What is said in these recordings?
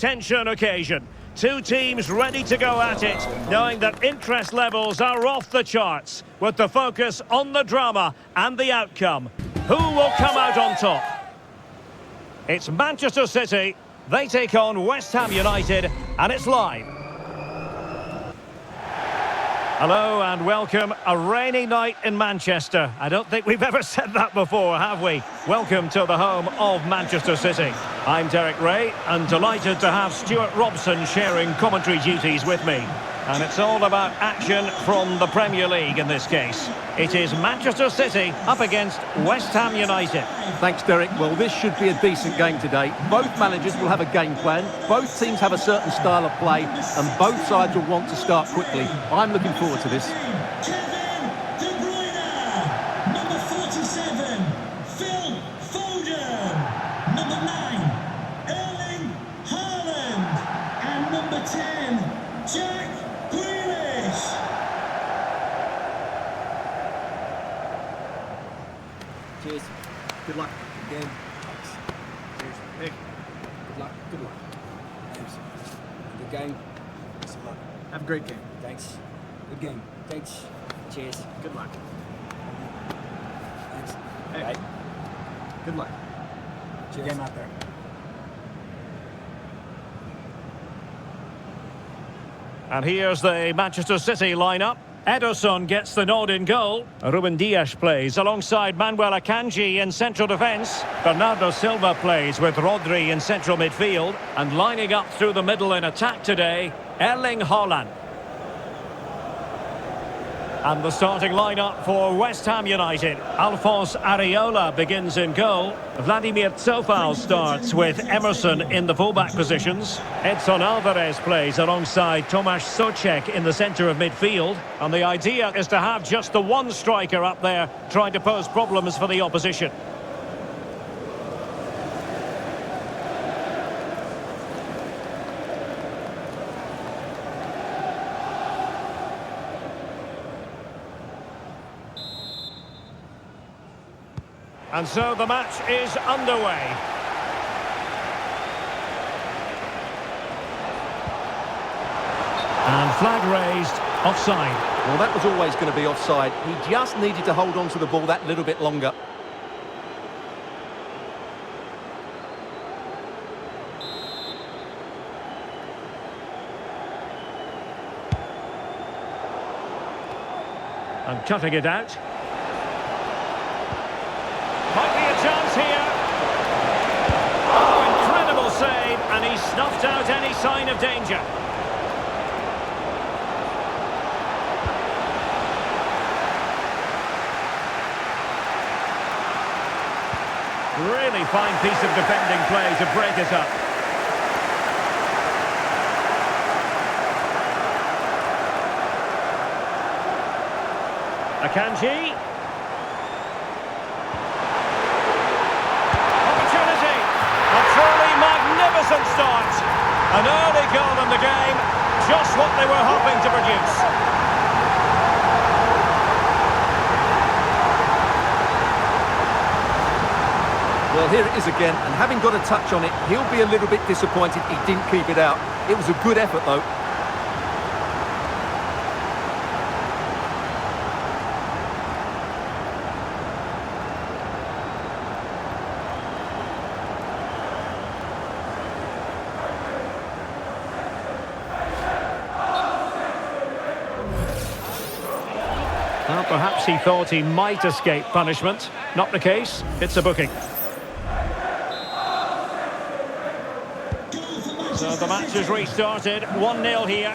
high-tension occasion. Two teams ready to go at it, knowing that interest levels are off the charts, with the focus on the drama and the outcome. Who will come out on top? It's Manchester City. They take on West Ham United, and it's live. Hello and welcome. A rainy night in Manchester. I don't think we've ever said that before, have we? Welcome to the home of Manchester City. I'm Derek Ray and delighted to have Stuart Robson sharing commentary duties with me. And it's all about action from the Premier League in this case. It is Manchester City up against West Ham United. Thanks, Derek. Well, this should be a decent game today. Both managers will have a game plan. Both teams have a certain style of play, and both sides will want to start quickly. I'm looking forward to this. Cheers. Good luck. Good game. Thanks. Cheers. Hey. Good luck. Good luck. Thanks. Good game. Thanks a lot. Have a great game. Thanks. Good game. Thanks. Cheers. Good luck. Thanks. Hey. Bye. Good luck. Cheers. Game out there. And here's the Manchester City lineup. Ederson gets the nod in goal. Ruben Dias plays alongside Manuel Akanji in central defence. Bernardo Silva plays with Rodri in central midfield. And lining up through the middle in attack today, Erling Haaland. And the starting lineup for West Ham United. Alphonse Areola begins in goal. Vladimir Coufal starts with Emerson in the fullback positions. Edson Alvarez plays alongside Tomáš Souček in the centre of midfield. And the idea is to have just the one striker up there trying to pose problems for the opposition. And so the match is underway. And flag raised, offside. Well, that was always going to be offside. He just needed to hold on to the ball that little bit longer. And cutting it out. Might be a chance here. Oh, incredible save, and he snuffed out any sign of danger. Really fine piece of defending play to break it up. Akanji. Magnificent start. An early goal in the game, just what they were hoping to produce. Well, here it is again, and having got a touch on it, he'll be a little bit disappointed he didn't keep it out. It was a good effort, though. Well, perhaps he thought he might escape punishment. Not the case. It's a booking. So the match has restarted. 1-0 here.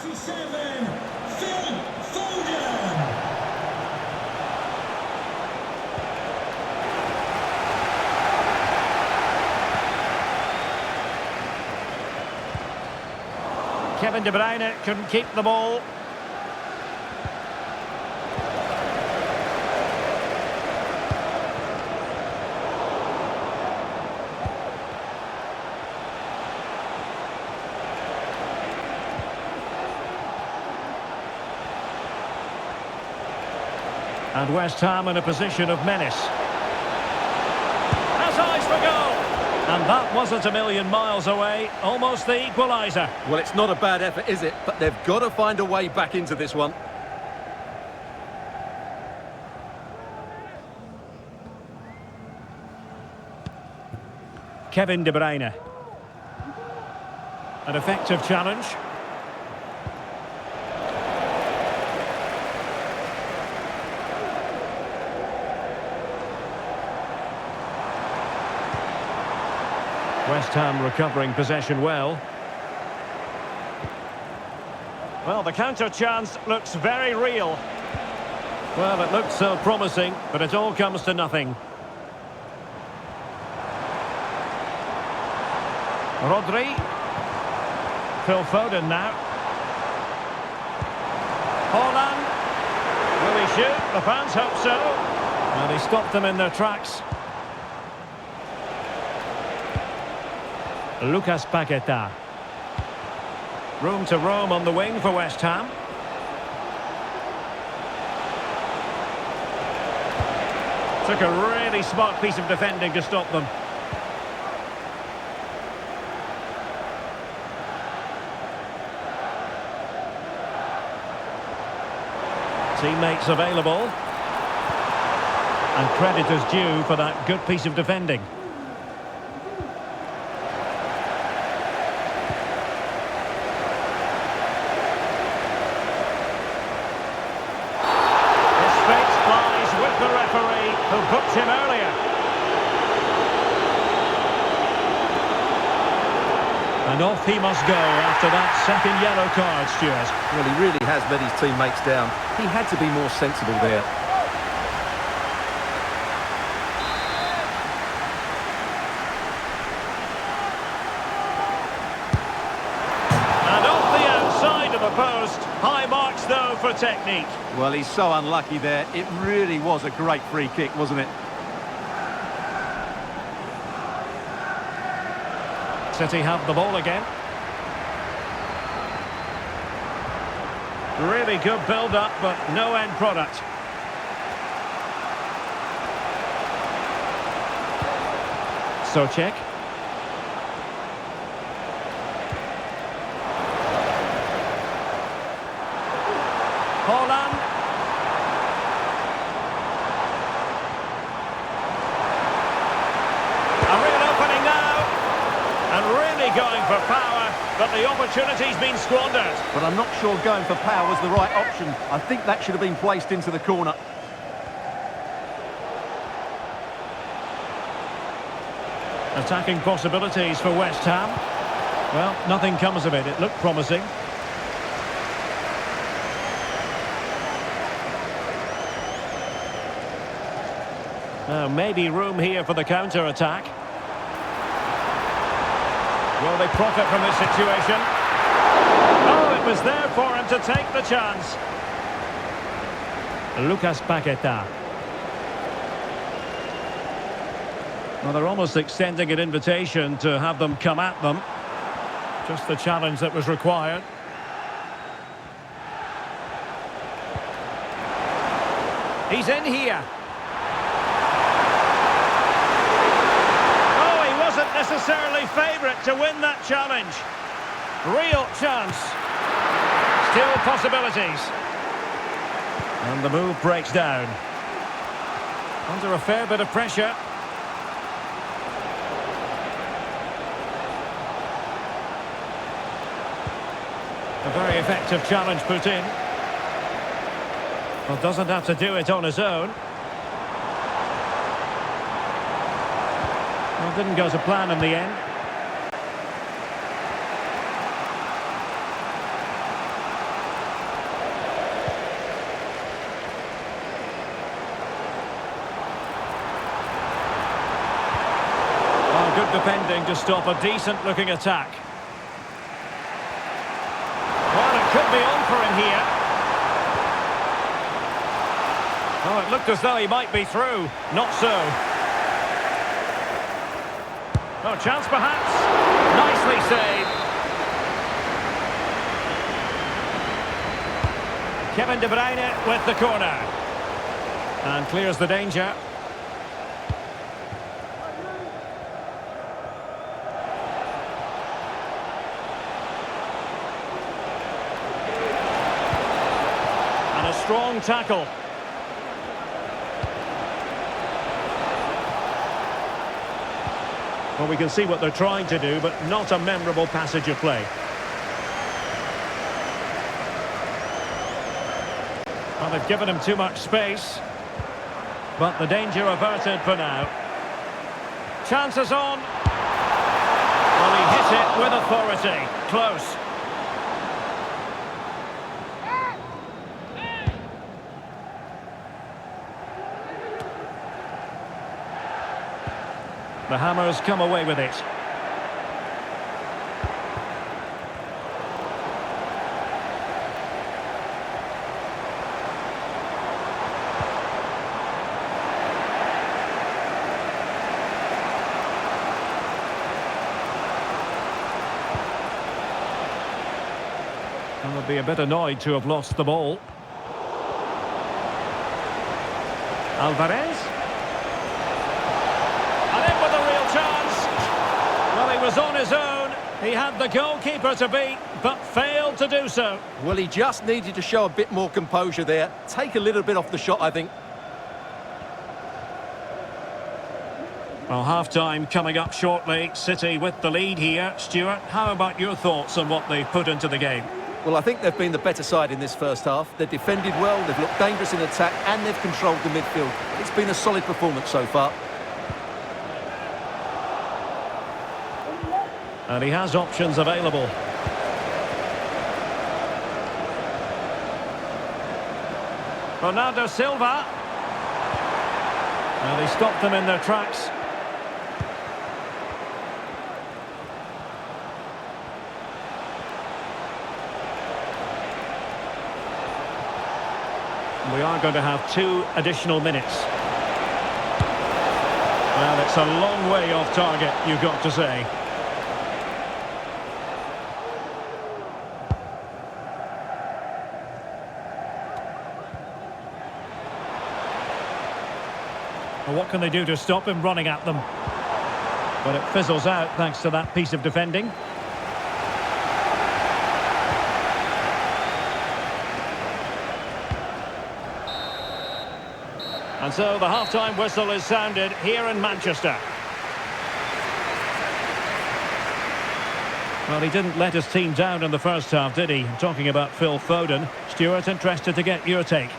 Kevin De Bruyne couldn't keep the ball. And West Ham in a position of menace. Has eyes for goal. And that wasn't a million miles away, almost the equaliser. Well, it's not a bad effort, is it? But they've got to find a way back into this one. Kevin De Bruyne. An effective challenge. West Ham recovering possession well. Well, the counter chance looks very real. Well, it looked so promising, but it all comes to nothing. Rodri. Phil Foden now. Haaland. Will he shoot? The fans hope so. And he stopped them in their tracks. Lucas Paqueta. Room to roam on the wing for West Ham. Took a really smart piece of defending to stop them. Teammates available. And credit is due for that good piece of defending. His fate lies with the referee who booked him earlier. And off he must go after that second yellow card, Stuart. Well, he really has let his teammates down. He had to be more sensible there. And off the outside of the post. High marks, though, for technique. Well, he's so unlucky there. It really was a great free kick, wasn't it? City have the ball again. Really good build-up, but no end product. Souček. Haaland. A real opening now. And really going for power, but the opportunity's been squandered. But I'm not sure going for power was the right option. I think that should have been placed into the corner. Attacking possibilities for West Ham. Well, nothing comes of it. It looked promising. Now, maybe room here for the counter-attack. Will they profit from this situation? Oh, it was there for him to take the chance. Lucas Paqueta. Well, they're almost extending an invitation to have them come at them. Just the challenge that was required. He's in here. Oh, he wasn't necessarily favourite to win that challenge. Real chance. Still possibilities. And the move breaks down. Under a fair bit of pressure. A very effective challenge put in. Well, doesn't have to do it on his own. Well, didn't go to plan in the end. Well, good defending to stop a decent-looking attack. Well, it could be on for him here. Oh, it looked as though he might be through. Not so. Oh, chance perhaps. Nicely saved. Kevin De Bruyne with the corner. And clears the danger. strong tackle. Well, we can see what they're trying to do, but not a memorable passage of play. Well, they've given him too much space, but the danger averted for now. Chances on. Well, he hit it with authority. Close. The Hammers come away with it. And they'll be a bit annoyed to have lost the ball. Alvarez. Well, he was on his own. He had the goalkeeper to beat, but failed to do so. Well, he just needed to show a bit more composure there. Take a little bit off the shot, I think. Well, half-time coming up shortly. City with the lead here. Stuart, how about your thoughts on what they've put into the game? Well, I think they've been the better side in this first half. They've defended well, they've looked dangerous in attack, and they've controlled the midfield. It's been a solid performance so far. And he has options available. Bernardo Silva. And he stopped them in their tracks. We are going to have 2 additional minutes. Well, it's a long way off target, you've got to say. Well, what can they do to stop him running at them? But it fizzles out thanks to that piece of defending. And so the half-time whistle is sounded here in Manchester. Well, he didn't let his team down in the first half, did he? I'm talking about Phil Foden. Stuart, interested to get your take.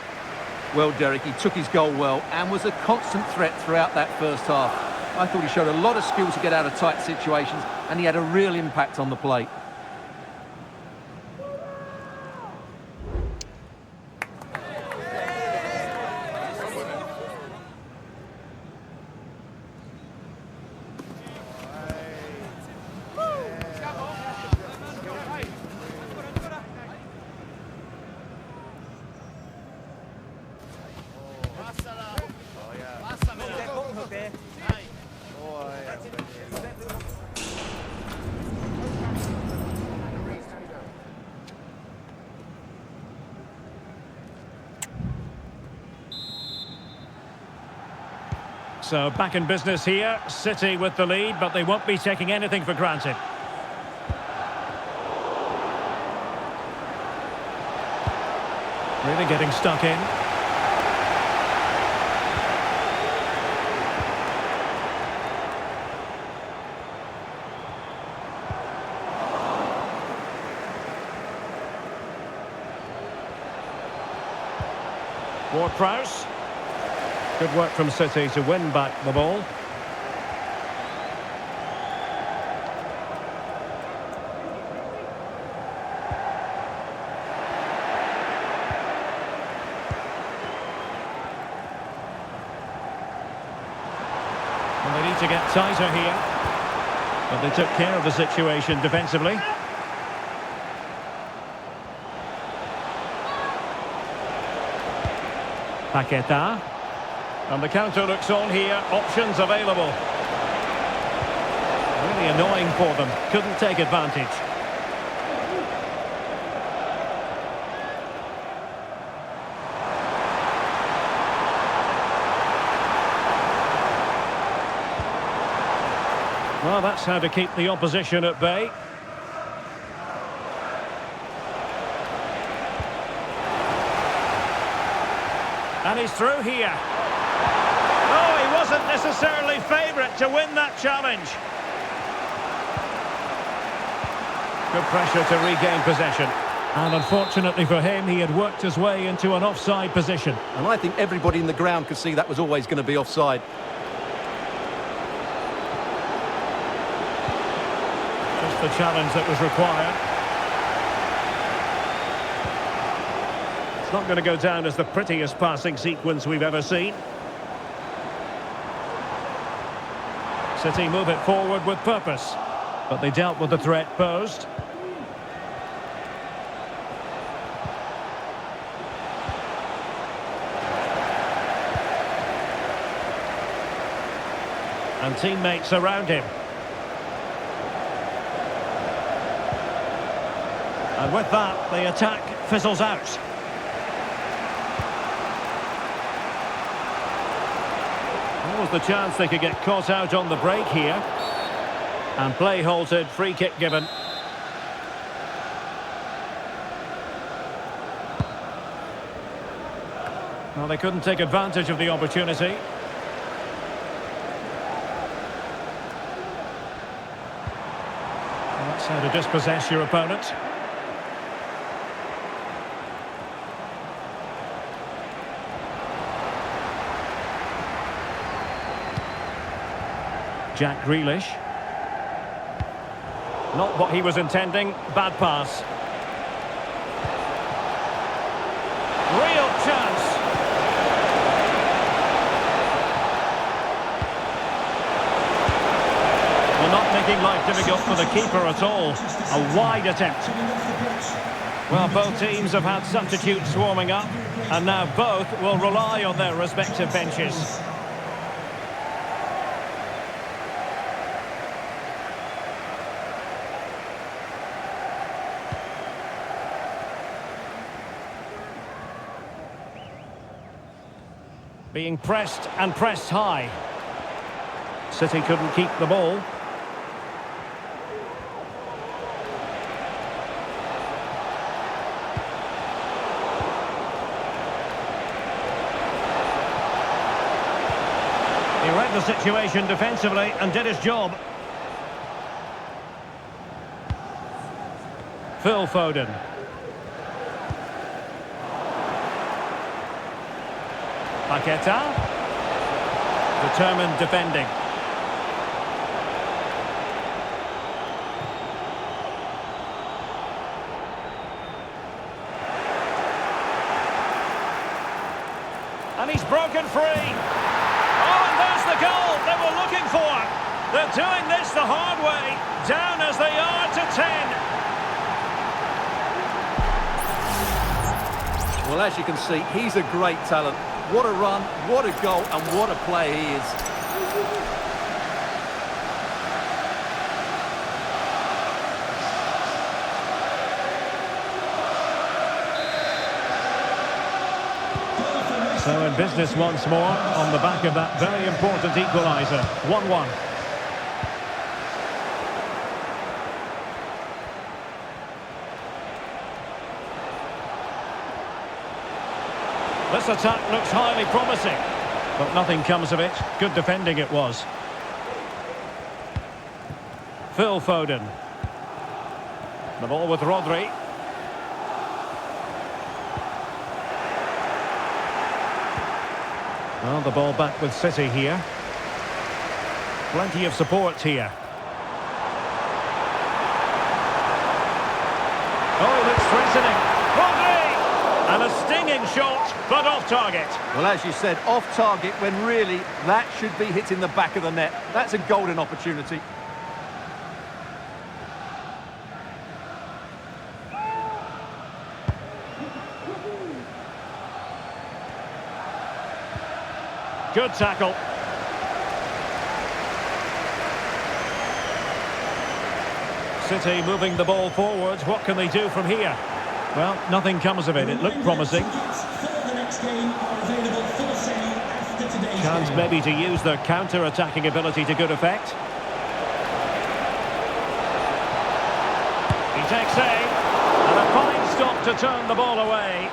Well, Derek, he took his goal well and was a constant threat throughout that first half. I thought he showed a lot of skill to get out of tight situations, and he had a real impact on the plate. So back in business here, City with the lead, but they won't be taking anything for granted. Really getting stuck in. Ward-Prowse. Good work from City to win back the ball. And they need to get tighter here. But they took care of the situation defensively. Paqueta. And the counter looks on here, options available. Really annoying for them, couldn't take advantage. Well, that's how to keep the opposition at bay. And he's through here. Oh, he wasn't necessarily favourite to win that challenge. Good pressure to regain possession. And unfortunately for him, he had worked his way into an offside position. And I think everybody in the ground could see that was always going to be offside. Just the challenge that was required. It's not going to go down as the prettiest passing sequence we've ever seen. City move it forward with purpose, but they dealt with the threat posed. And teammates around him. And with that, the attack fizzles out. What was the chance they could get caught out on the break here? And play halted, free kick given. Well, they couldn't take advantage of the opportunity. That's how to dispossess your opponent. Jack Grealish. Not what he was intending. Bad pass. Real chance. Well, not making life difficult for the keeper at all. A wide attempt. Well, both teams have had substitutes swarming up, and now both will rely on their respective benches. Being pressed and pressed high. City couldn't keep the ball. He read the situation defensively and did his job. Phil Foden. Paqueta. Determined defending. And he's broken free. Oh, and there's the goal they were looking for. They're doing this the hard way. Down as they are to 10. Well, as you can see, he's a great talent. What a run, what a goal, and what a player he is. So in business once more, on the back of that very important equaliser. 1-1. This attack looks highly promising, but nothing comes of it. Good defending it was. Phil Foden. The ball with Rodri. Well, the ball back with City here. Plenty of support here. Oh, he looks threatening. Rodri! And a stinging shot, but off target. Well, as you said, off target when really that should be hitting the back of the net. That's a golden opportunity. Good tackle. City moving the ball forward. What can they do from here? Well, nothing comes of it. It looked promising. Chance maybe to use their counter-attacking ability to good effect. He takes aim. And a fine stop to turn the ball away.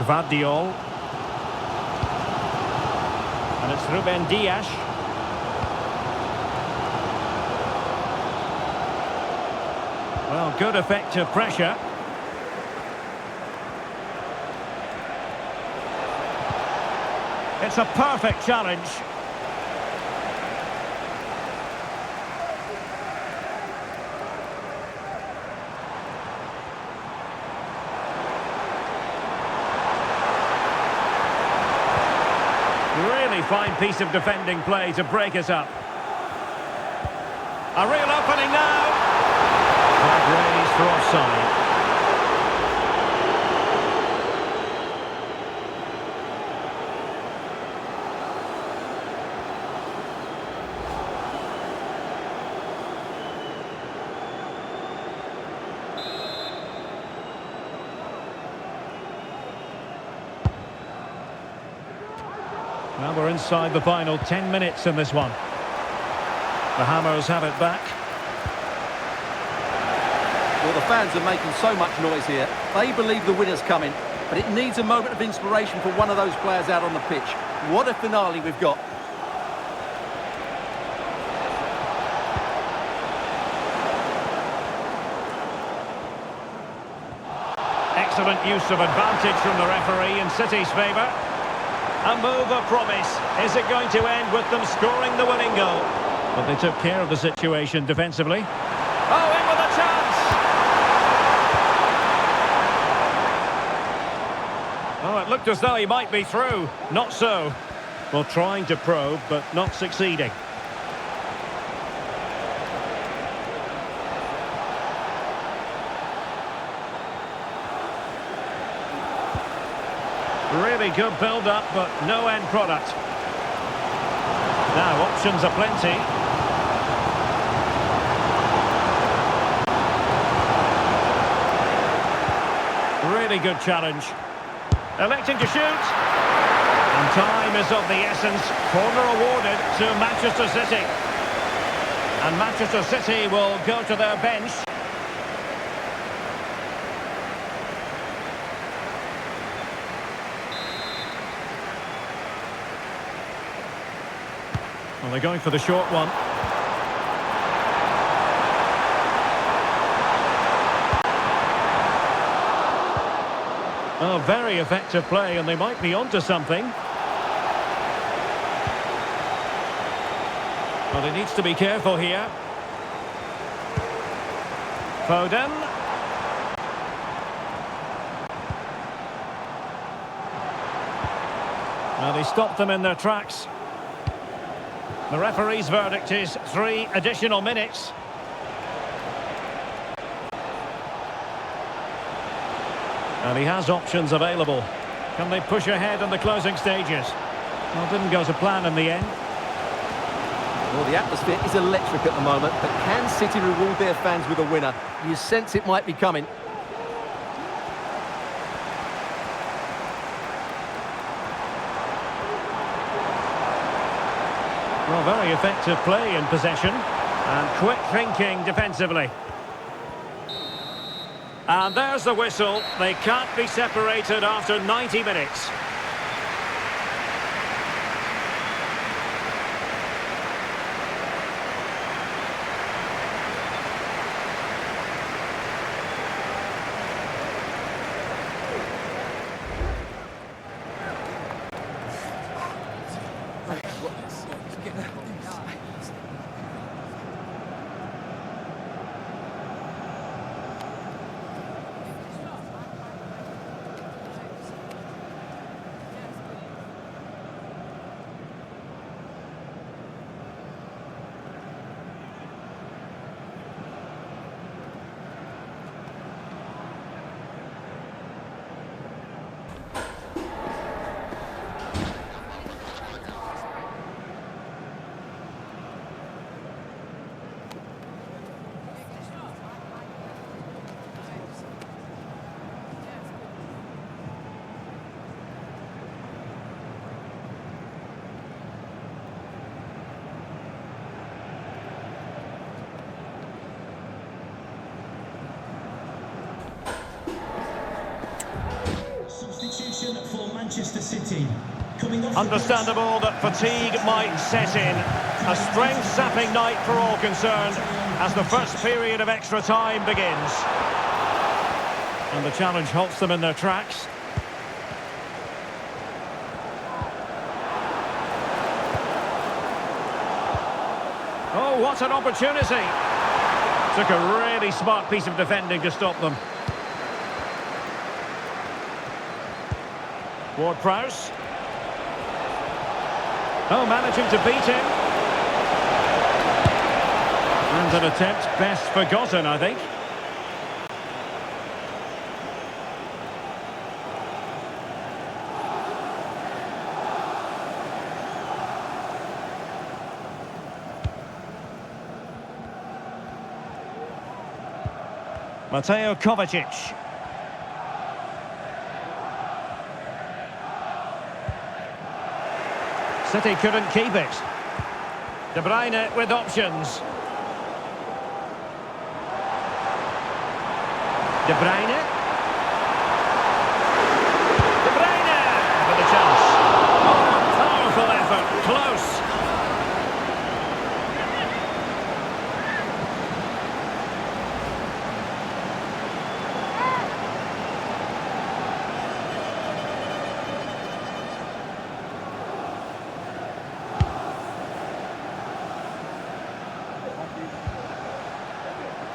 Gvardiol. And it's Ruben Dias. Well, good effective pressure. It's a perfect challenge. Really fine piece of defending play to break us up. A real opening now. Flag raised for offside. Now we're inside the final 10 minutes in this one. The Hammers have it back. Well, the fans are making so much noise here. They believe the winner's coming, but it needs a moment of inspiration for one of those players out on the pitch. What a finale we've got. Excellent use of advantage from the referee in City's favour. A move of promise. Is it going to end with them scoring the winning goal? But they took care of the situation defensively. Oh, in with a chance! Oh, it looked as though he might be through. Not so. Well, trying to probe, but not succeeding. Really good build-up, but no end product. Now, options are plenty. Really good challenge. Electing to shoot. And time is of the essence. Corner awarded to Manchester City. And Manchester City will go to their bench. Well, they're going for the short one. Oh, very effective play, and they might be onto something. Well, he needs to be careful here. Foden. Well, they stopped them in their tracks. The referee's verdict is 3 additional minutes. And he has options available. Can they push ahead in the closing stages? Well, didn't go to plan in the end. Well, the atmosphere is electric at the moment, but can City reward their fans with a winner? You sense it might be coming. Well, very effective play in possession and quick thinking defensively. And there's the whistle. They can't be separated after 90 minutes. Manchester City. Coming off Understandable that fatigue might set in. A strength-sapping night for all concerned as the first period of extra time begins. And the challenge halts them in their tracks. Oh, what an opportunity! Took a really smart piece of defending to stop them. Ward-Prowse. Oh, managing to beat him. And an attempt best forgotten, I think. Mateo Kovacic. City couldn't keep it. De Bruyne with options. De Bruyne. De Bruyne with a chance. Oh, powerful effort. Close.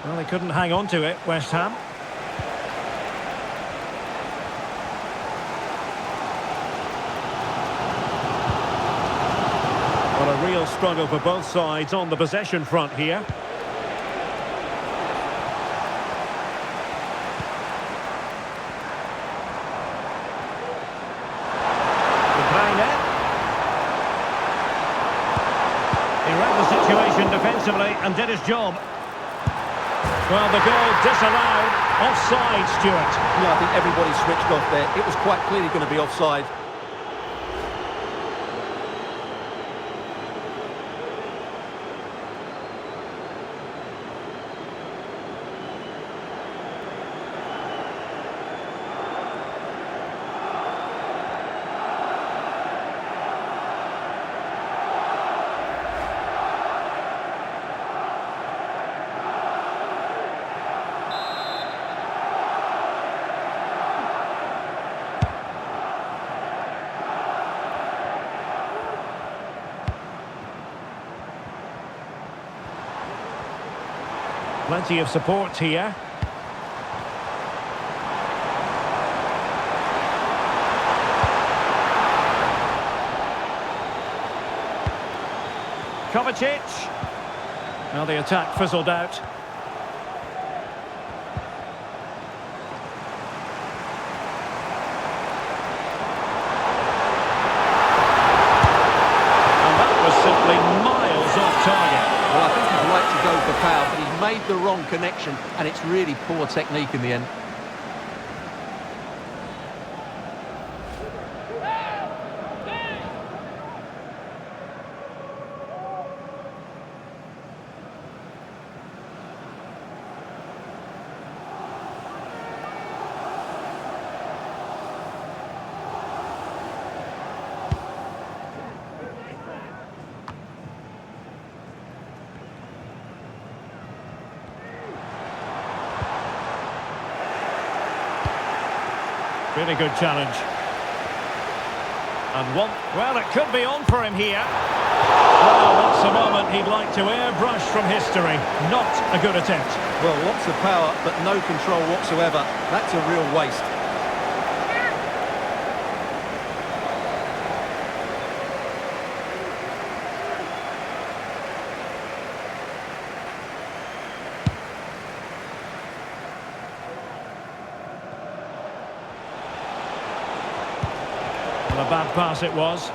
Well, they couldn't hang on to it, West Ham. Well, a real struggle for both sides on the possession front here. De Bruyne. He read the situation defensively and did his job. Well, the goal disallowed. Offside, Stuart. Yeah, I think everybody switched off there. It was quite clearly going to be offside. Plenty of support here. Kovacic. Well, the attack fizzled out. And that was simply miles off target. Well, I think he's right to go for foul, but he's made the wrong connection, and it's really poor technique in the end. Really good challenge. And one, well, it could be on for him here. Well, that's a moment he'd like to airbrush from history. Not a good attempt. Well, lots of power, but no control whatsoever. That's a real waste. A bad pass it was.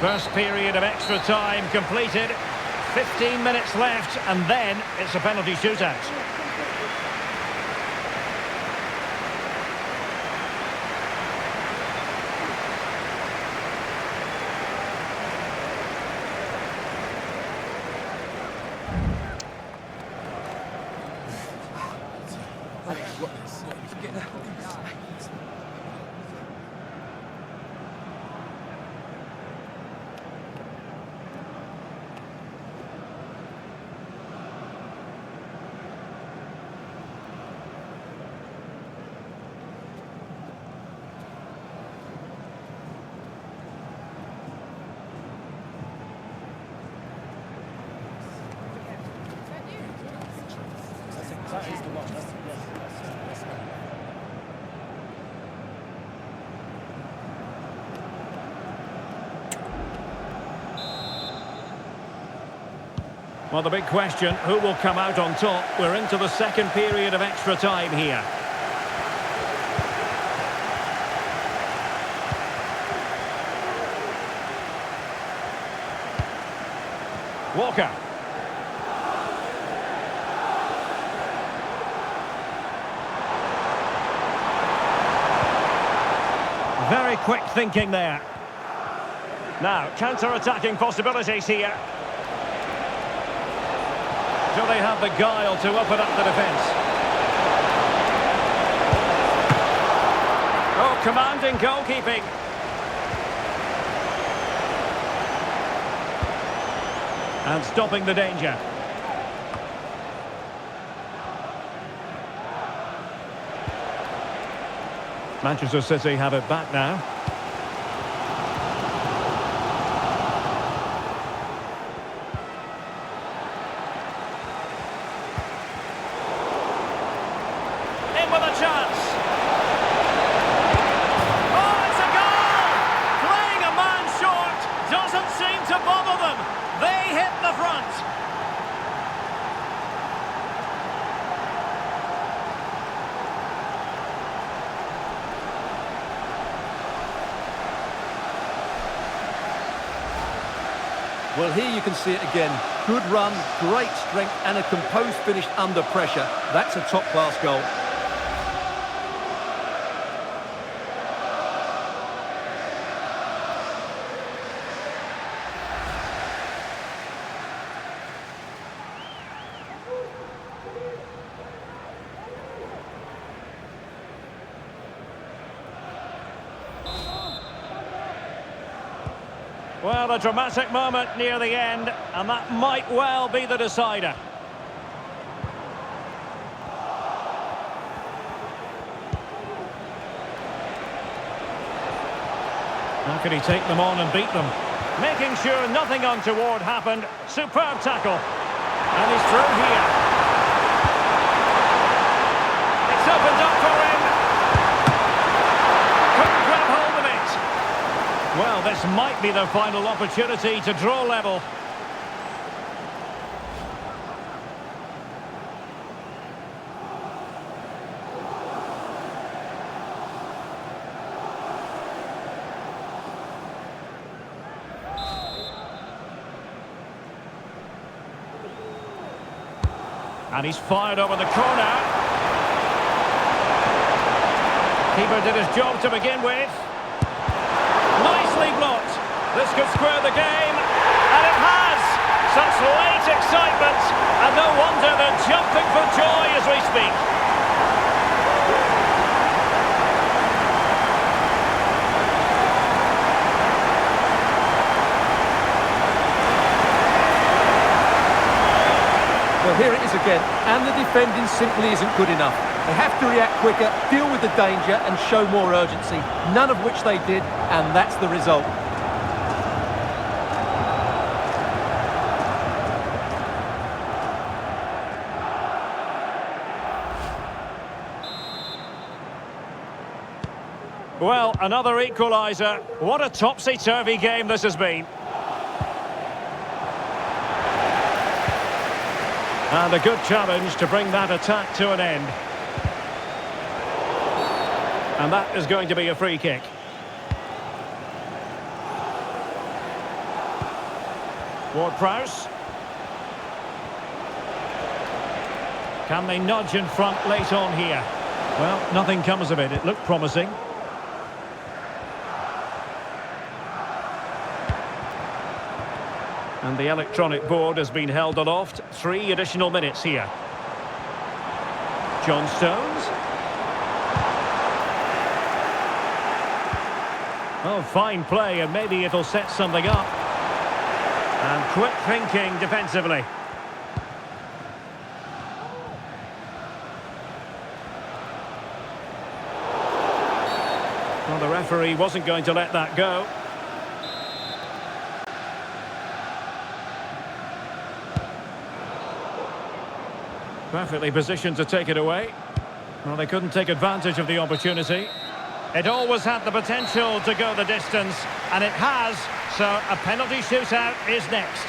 First period of extra time completed. 15 minutes left, and then it's a penalty shootout. Well, the big question, who will come out on top? We're into the second period of extra time here. Walker. Very quick thinking there. Now, counter-attacking possibilities here. Do they have the guile to open up the defence? Oh, commanding goalkeeping. And stopping the danger. Manchester City have it back now. In with a chance. Oh, it's a goal! Playing a man short doesn't seem to bother them. They hit the front. Well, here you can see it again. Good run, great strength, and a composed finish under pressure. That's a top-class goal. Well, a dramatic moment near the end, and that might well be the decider. How can he take them on and beat them? Making sure nothing untoward happened. Superb tackle. And he's through here. It's opened up for him. Couldn't grab hold of it. Well, this might be their final opportunity to draw level. And he's fired over the corner. Keeper did his job to begin with. Nicely blocked. This could square the game. And it has. Such late excitement. And no wonder they're jumping for joy as we speak. Well, here it is again, and the defending simply isn't good enough. They have to react quicker, deal with the danger, and show more urgency, none of which they did, and that's the result. Well, another equaliser. What a topsy-turvy game this has been. And a good challenge to bring that attack to an end. And that is going to be a free kick. Ward-Prowse. Can they nudge in front late on here? Well, nothing comes of it. It looked promising. And the electronic board has been held aloft. 3 additional minutes here. John Stones. Oh, fine play, and maybe it'll set something up. And quick thinking defensively. Well, the referee wasn't going to let that go. Perfectly positioned to take it away. Well, they couldn't take advantage of the opportunity. It always had the potential to go the distance, and it has, so a penalty shootout is next.